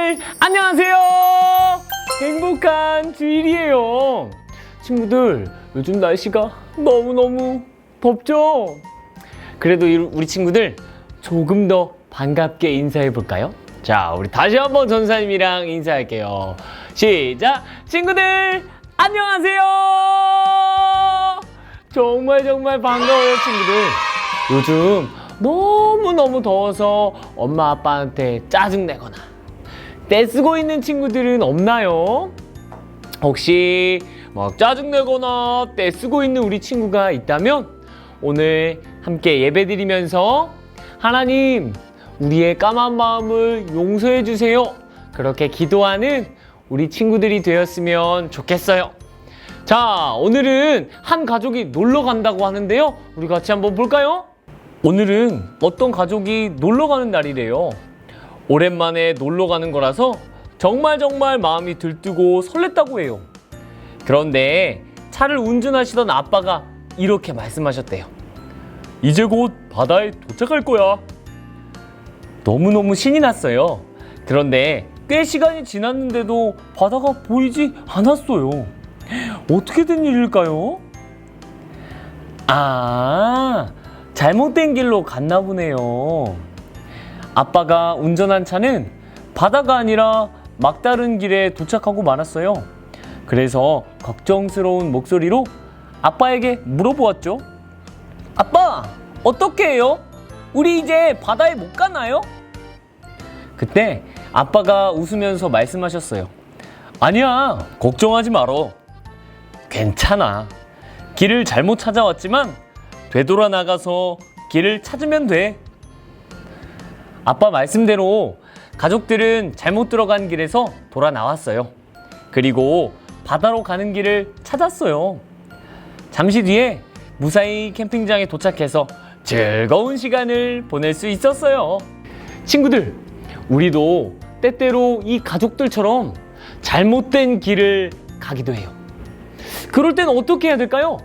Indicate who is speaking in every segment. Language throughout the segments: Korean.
Speaker 1: 친구들 안녕하세요. 행복한 주일이에요. 친구들, 요즘 날씨가 너무너무 덥죠? 그래도 우리 친구들 조금 더 반갑게 인사해 볼까요? 자, 우리 다시 한번 전사님이랑 인사할게요. 시작! 친구들 안녕하세요. 정말 반가워요. 친구들, 요즘 너무너무 더워서 엄마 아빠한테 짜증내거나 떼쓰고 있는 친구들은 없나요? 혹시 막 짜증내거나 떼쓰고 있는 우리 친구가 있다면 오늘 함께 예배드리면서 하나님, 우리의 까만 마음을 용서해 주세요, 그렇게 기도하는 우리 친구들이 되었으면 좋겠어요. 자, 오늘은 한 가족이 놀러 간다고 하는데요, 우리 같이 한번 볼까요? 오늘은 어떤 가족이 놀러 가는 날이래요. 오랜만에 놀러 가는 거라서 정말 마음이 들뜨고 설렜다고 해요. 그런데 차를 운전하시던 아빠가 이렇게 말씀하셨대요. 이제 곧 바다에 도착할 거야. 너무너무 신이 났어요. 그런데 꽤 시간이 지났는데도 바다가 보이지 않았어요. 어떻게 된 일일까요? 잘못된 길로 갔나 보네요. 아빠가 운전한 차는 바다가 아니라 막다른 길에 도착하고 말았어요. 그래서 걱정스러운 목소리로 아빠에게 물어보았죠. 아빠, 어떻게 해요? 우리 이제 바다에 못 가나요? 그때 아빠가 웃으면서 말씀하셨어요. 아니야, 걱정하지 말어. 괜찮아. 길을 잘못 찾아왔지만 되돌아 나가서 길을 찾으면 돼. 아빠 말씀대로 가족들은 잘못 들어간 길에서 돌아 나왔어요. 그리고 바다로 가는 길을 찾았어요. 잠시 뒤에 무사히 캠핑장에 도착해서 즐거운 시간을 보낼 수 있었어요. 친구들, 우리도 때때로 이 가족들처럼 잘못된 길을 가기도 해요. 그럴 땐 어떻게 해야 될까요?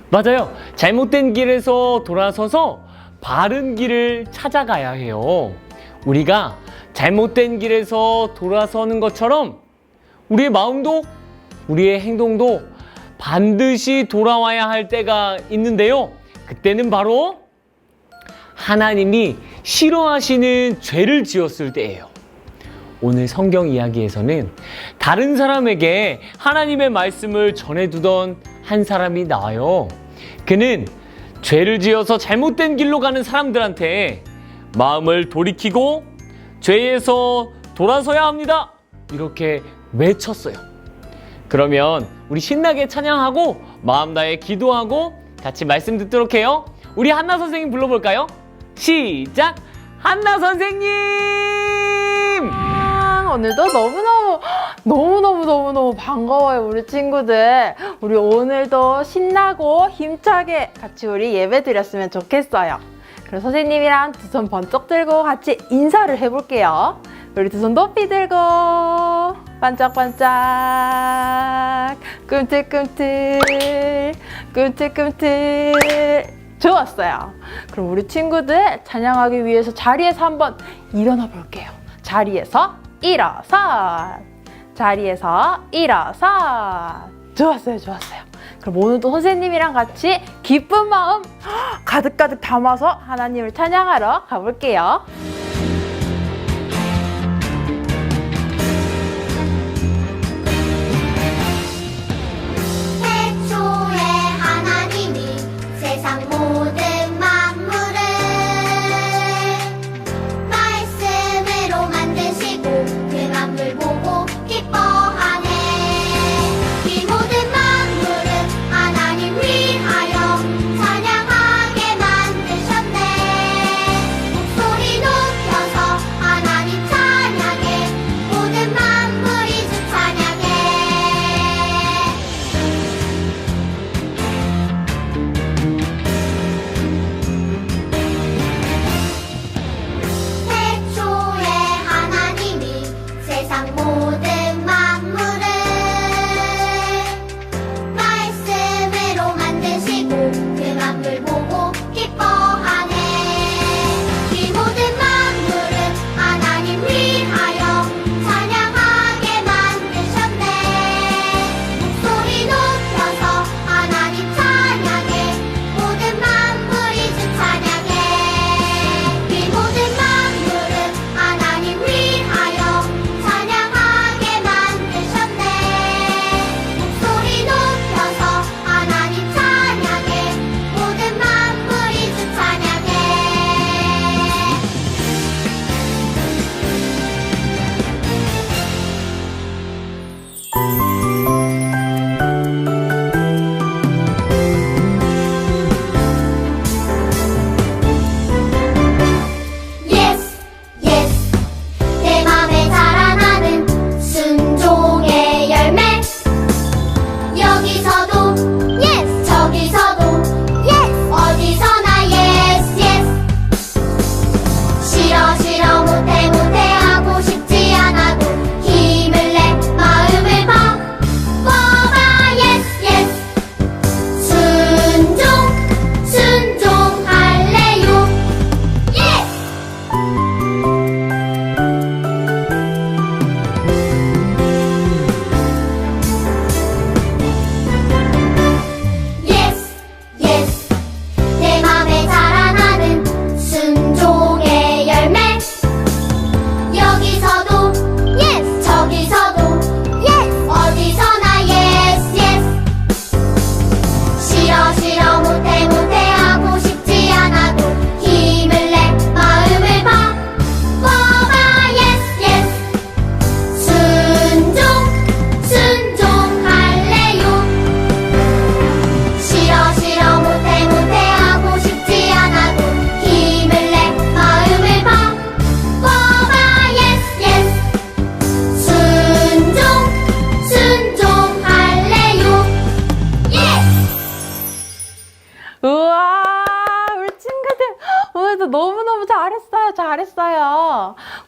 Speaker 1: 맞아요. 잘못된 길에서 돌아서서 바른 길을 찾아가야 해요. 우리가 잘못된 길에서 돌아서는 것처럼 우리의 마음도, 우리의 행동도 반드시 돌아와야 할 때가 있는데요. 그때는 바로 하나님이 싫어하시는 죄를 지었을 때예요. 오늘 성경 이야기에서는 다른 사람에게 하나님의 말씀을 전해두던 한 사람이 나와요. 그는 죄를 지어서 잘못된 길로 가는 사람들한테 마음을 돌이키고 죄에서 돌아서야 합니다, 이렇게 외쳤어요. 그러면 우리 신나게 찬양하고 마음 다해 기도하고 같이 말씀 듣도록 해요. 우리 한나 선생님 불러볼까요? 시작! 한나 선생님!
Speaker 2: 오늘도 너무너무 반가워요, 우리 친구들. 우리 오늘도 신나고 힘차게 같이 우리 예배 드렸으면 좋겠어요. 그럼 선생님이랑 두 손 번쩍 들고 같이 인사를 해볼게요. 우리 두 손 높이 들고 반짝반짝 꿈틀꿈틀 좋았어요. 그럼 우리 친구들 찬양하기 위해서 자리에서 한번 일어나 볼게요. 자리에서 일어서 좋았어요. 그럼 오늘도 선생님이랑 같이 기쁜 마음 가득 담아서 하나님을 찬양하러 가볼게요.
Speaker 3: 태초에 하나님이 세상 모든 만물을 말씀으로 만드시고 그 만물 보고 기뻐하네. 이 모든 만물은 하나님 위하여 찬양하게 만드셨네. 목소리 높이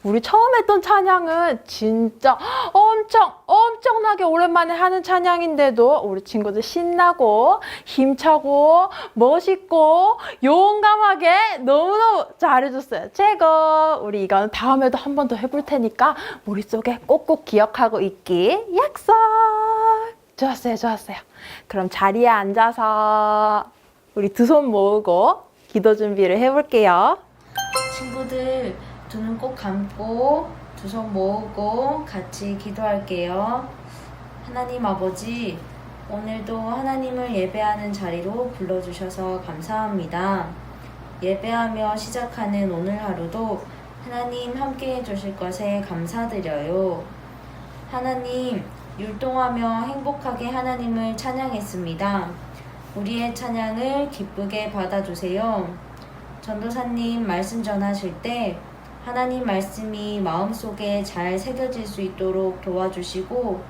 Speaker 2: 우리 처음 했던 찬양은 진짜 엄청나게 오랜만에 하는 찬양인데도 우리 친구들 신나고 힘차고 멋있고 용감하게 너무너무 잘해줬어요. 최고! 우리 이거는 다음에도 한 번 더 해볼 테니까 머릿속에 꼭꼭 기억하고 있기 약속! 좋았어요. 그럼 자리에 앉아서 우리 두 손 모으고 기도 준비를 해볼게요.
Speaker 4: 친구들 두 눈 꼭 감고 두 손 모으고 같이 기도할게요. 하나님 아버지, 오늘도 하나님을 예배하는 자리로 불러주셔서 감사합니다. 예배하며 시작하는 오늘 하루도 하나님 함께 해주실 것에 감사드려요. 하나님, 율동하며 행복하게 하나님을 찬양했습니다. 우리의 찬양을 기쁘게 받아주세요. 전도사님 말씀 전하실 때 하나님 말씀이 마음속에 잘 새겨질 수 있도록 도와주시고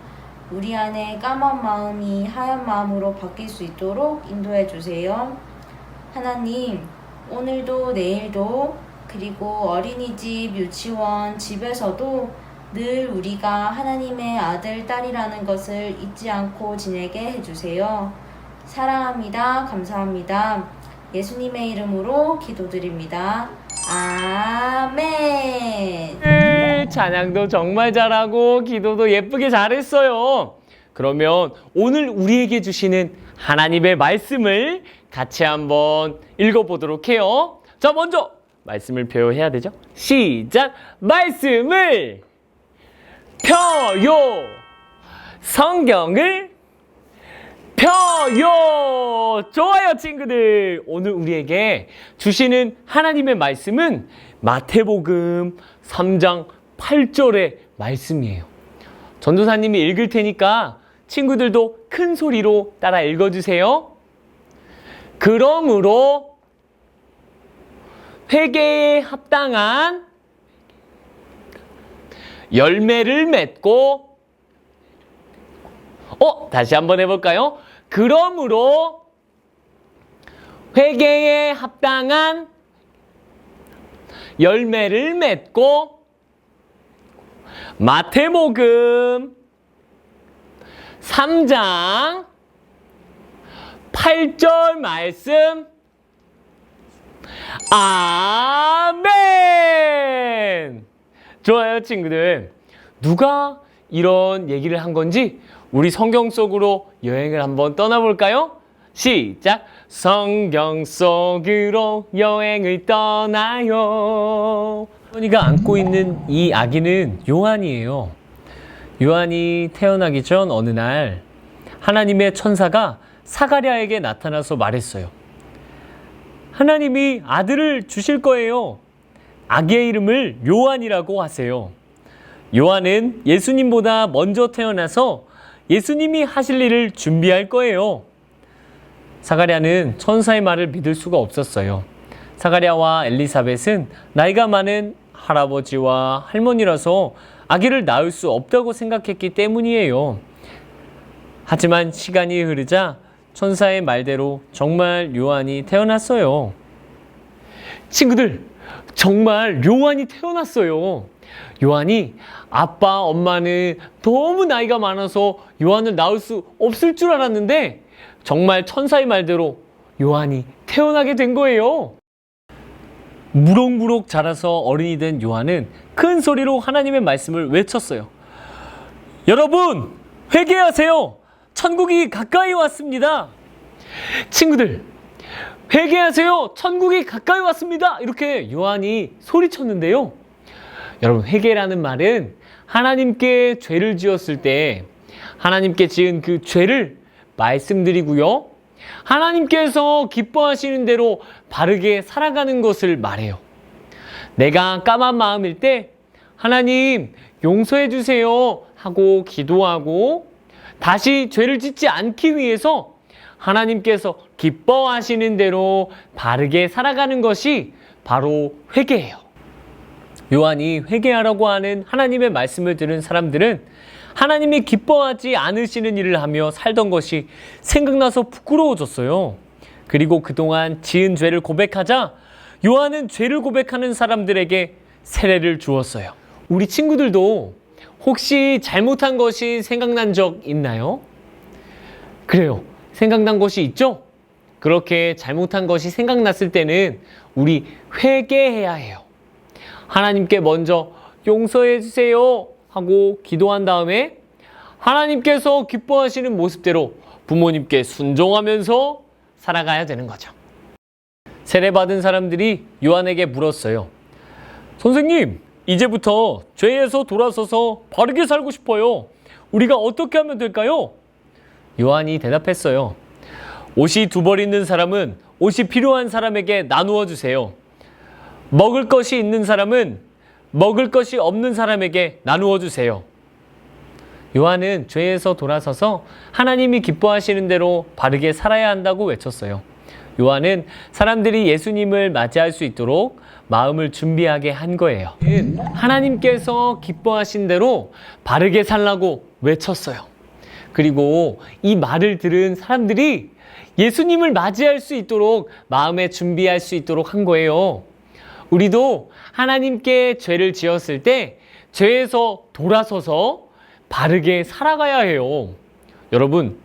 Speaker 4: 우리 안에 까만 마음이 하얀 마음으로 바뀔 수 있도록 인도해 주세요. 하나님, 오늘도 내일도 그리고 어린이집, 유치원, 집에서도 늘 우리가 하나님의 아들, 딸이라는 것을 잊지 않고 지내게 해주세요. 사랑합니다. 감사합니다. 예수님의 이름으로 기도드립니다. 아멘.
Speaker 1: 찬양도 정말 잘하고 기도도 예쁘게 잘했어요. 그러면 오늘 우리에게 주시는 하나님의 말씀을 같이 한번 읽어보도록 해요. 자, 먼저 말씀을 표현해야 되죠. 시작! 말씀을 펴요. 성경을 펴요. 좋아요, 친구들. 오늘 우리에게 주시는 하나님의 말씀은 마태복음 3장 8절의 말씀이에요. 전도사님이 읽을 테니까 친구들도 큰 소리로 따라 읽어주세요. 그러므로 회개에 합당한 열매를 맺고, 다시 한번 해볼까요? 그러므로 회개에 합당한 열매를 맺고, 마태복음 3장 8절 말씀, 아멘! 좋아요, 친구들. 누가 이런 얘기를 한 건지 우리 성경 속으로 여행을 한번 떠나볼까요? 시작! 성경 속으로 여행을 떠나요. 할머니가 안고 있는 이 아기는 요한이에요. 요한이 태어나기 전 어느 날 하나님의 천사가 사가랴에게 나타나서 말했어요. 하나님이 아들을 주실 거예요. 아기의 이름을 요한이라고 하세요. 요한은 예수님보다 먼저 태어나서 예수님이 하실 일을 준비할 거예요. 사가랴는 천사의 말을 믿을 수가 없었어요. 사가랴와 엘리사벳은 나이가 많은 할아버지와 할머니라서 아기를 낳을 수 없다고 생각했기 때문이에요. 하지만 시간이 흐르자 천사의 말대로 정말 요한이 태어났어요. 친구들, 정말 요한이 태어났어요. 요한이 아빠, 엄마는 너무 나이가 많아서 요한을 낳을 수 없을 줄 알았는데 정말 천사의 말대로 요한이 태어나게 된 거예요. 무럭무럭 자라서 어른이 된 요한은 큰 소리로 하나님의 말씀을 외쳤어요. 여러분, 회개하세요. 천국이 가까이 왔습니다. 친구들, 회개하세요. 천국이 가까이 왔습니다. 이렇게 요한이 소리쳤는데요. 여러분, 회개라는 말은 하나님께 죄를 지었을 때 하나님께 지은 그 죄를 말씀드리고요. 하나님께서 기뻐하시는 대로 바르게 살아가는 것을 말해요. 내가 까만 마음일 때 하나님 용서해 주세요 하고 기도하고 다시 죄를 짓지 않기 위해서 하나님께서 기뻐하시는 대로 바르게 살아가는 것이 바로 회개예요. 요한이 회개하라고 하는 하나님의 말씀을 들은 사람들은 하나님이 기뻐하지 않으시는 일을 하며 살던 것이 생각나서 부끄러워졌어요. 그리고 그동안 지은 죄를 고백하자 요한은 죄를 고백하는 사람들에게 세례를 주었어요. 우리 친구들도 혹시 잘못한 것이 생각난 적 있나요? 그래요. 생각난 것이 있죠? 그렇게 잘못한 것이 생각났을 때는 우리 회개해야 해요. 하나님께 먼저 용서해 주세요 하고 기도한 다음에 하나님께서 기뻐하시는 모습대로 부모님께 순종하면서 살아가야 되는 거죠. 세례받은 사람들이 요한에게 물었어요. 선생님, 이제부터 죄에서 돌아서서 바르게 살고 싶어요. 우리가 어떻게 하면 될까요? 요한이 대답했어요. 옷이 두 벌 있는 사람은 옷이 필요한 사람에게 나누어 주세요. 먹을 것이 있는 사람은 먹을 것이 없는 사람에게 나누어 주세요. 요한은 죄에서 돌아서서 하나님이 기뻐하시는 대로 바르게 살아야 한다고 외쳤어요. 요한은 사람들이 예수님을 맞이할 수 있도록 마음을 준비하게 한 거예요. 하나님께서 기뻐하신 대로 바르게 살라고 외쳤어요. 그리고 이 말을 들은 사람들이 예수님을 맞이할 수 있도록 마음에 준비할 수 있도록 한 거예요. 우리도 하나님께 죄를 지었을 때 죄에서 돌아서서 바르게 살아가야 해요. 여러분,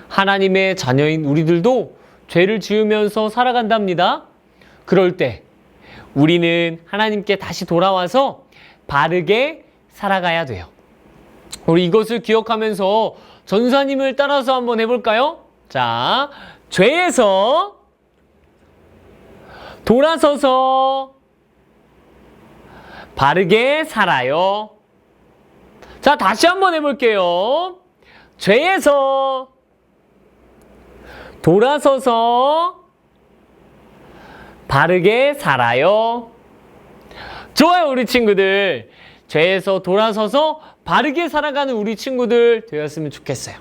Speaker 1: 하나님의 자녀인 우리들도 죄를 지으면서 살아간답니다. 그럴 때 우리는 하나님께 다시 돌아와서 바르게 살아가야 돼요. 우리 이것을 기억하면서 전사님을 따라서 한번 해볼까요? 자, 죄에서 돌아서서 바르게 살아요. 자, 다시 한번 해볼게요. 죄에서 돌아서서 바르게 살아요. 좋아요, 우리 친구들. 죄에서 돌아서서 바르게 살아가는 우리 친구들 되었으면 좋겠어요.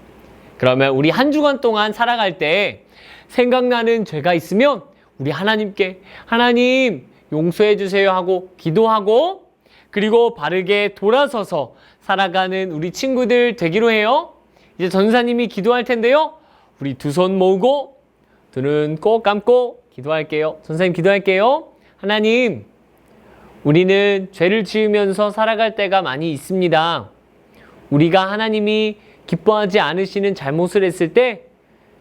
Speaker 1: 그러면 우리 한 주간 동안 살아갈 때 생각나는 죄가 있으면 우리 하나님께 하나님 용서해 주세요 하고 기도하고 그리고 바르게 돌아서서 살아가는 우리 친구들 되기로 해요. 이제 전사님이 기도할 텐데요. 우리 두 손 모으고 두 눈 꼭 감고 기도할게요. 전사님 기도할게요. 하나님, 우리는 죄를 지으면서 살아갈 때가 많이 있습니다. 우리가 하나님이 기뻐하지 않으시는 잘못을 했을 때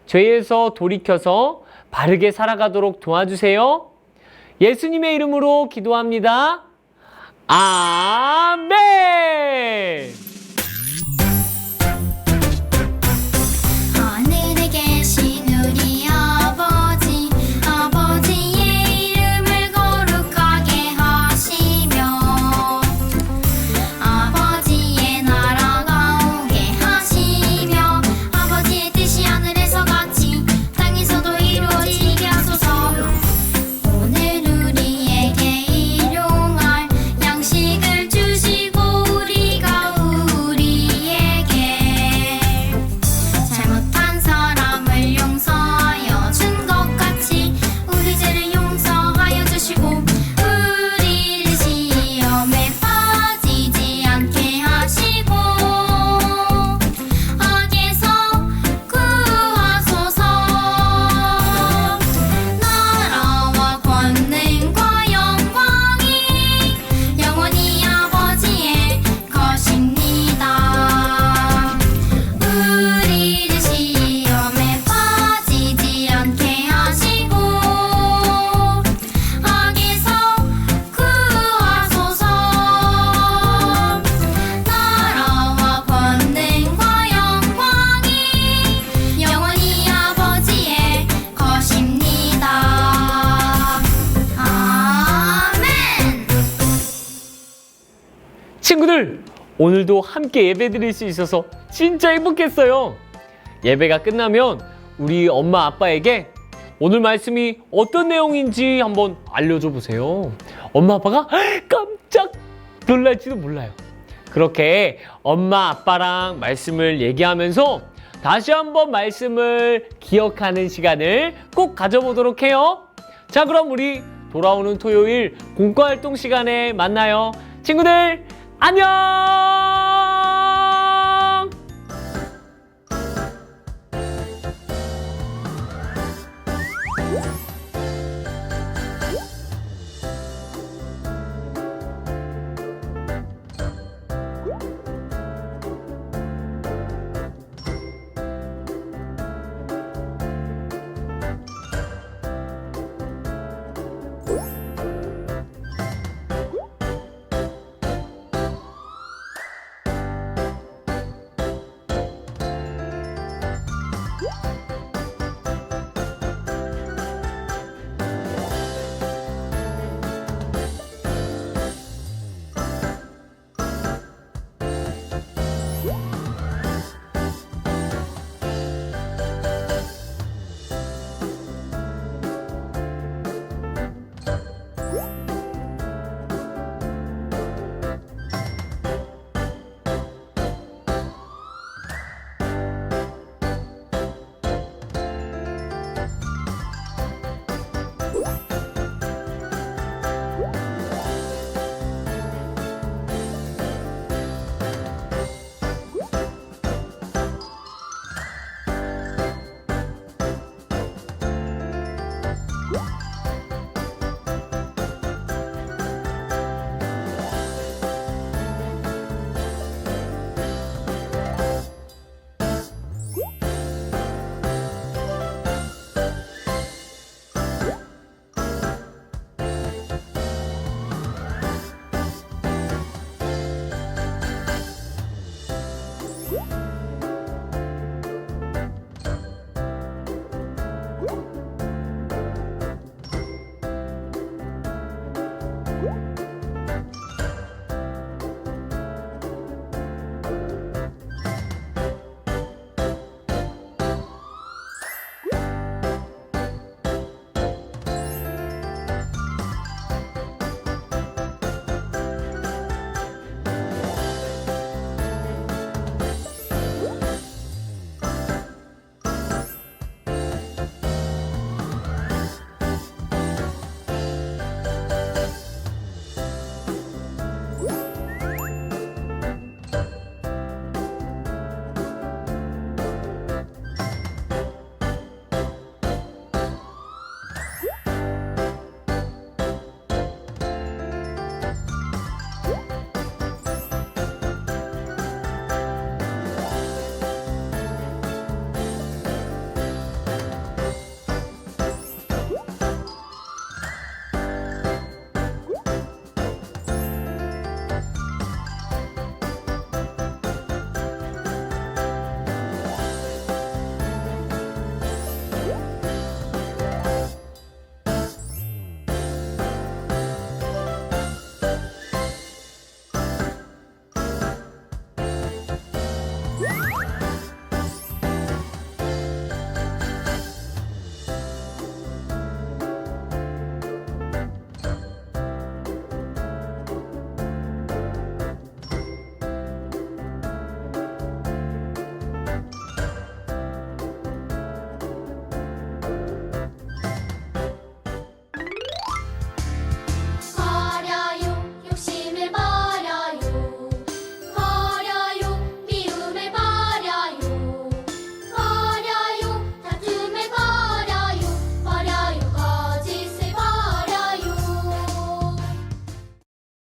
Speaker 1: 죄에서 돌이켜서 바르게 살아가도록 도와주세요. 예수님의 이름으로 기도합니다. 아멘!
Speaker 3: 하늘에 계신 우리 아버지 아버지의 이름을 거룩하게 하시며 아버지의 나라가 오게 하시며 아버지의 뜻이 하늘에서 같이 땅에서도 이루어지게 하소서. 오늘 우리에게 일용할 양식을 주시고 우리가 우리에게 잘못한 사람을 용서하여 준 것 같이 우리 죄를 용서하여 주시고 우리를 시험에 빠지지 않게 하시고 악에서 구하소서. 나라와 권능과 영광이 영원히 아버지의 것입니다. 우리를 시험에 빠지지 않게 하시고 악에서 구하소서. 나라와 권능과 영광이 영원히 아버지의 것입니다. 아멘.
Speaker 1: 친구들, 오늘도 함께 예배 드릴 수 있어서 진짜 행복했어요. 예배가 끝나면 우리 엄마 아빠에게 오늘 말씀이 어떤 내용인지 한번 알려줘 보세요. 엄마 아빠가 깜짝 놀랄지도 몰라요. 그렇게 엄마 아빠랑 말씀을 얘기하면서 다시 한번 말씀을 기억하는 시간을 꼭 가져보도록 해요. 자, 그럼 우리 돌아오는 토요일 공과활동 시간에 만나요. 친구들, 안녕!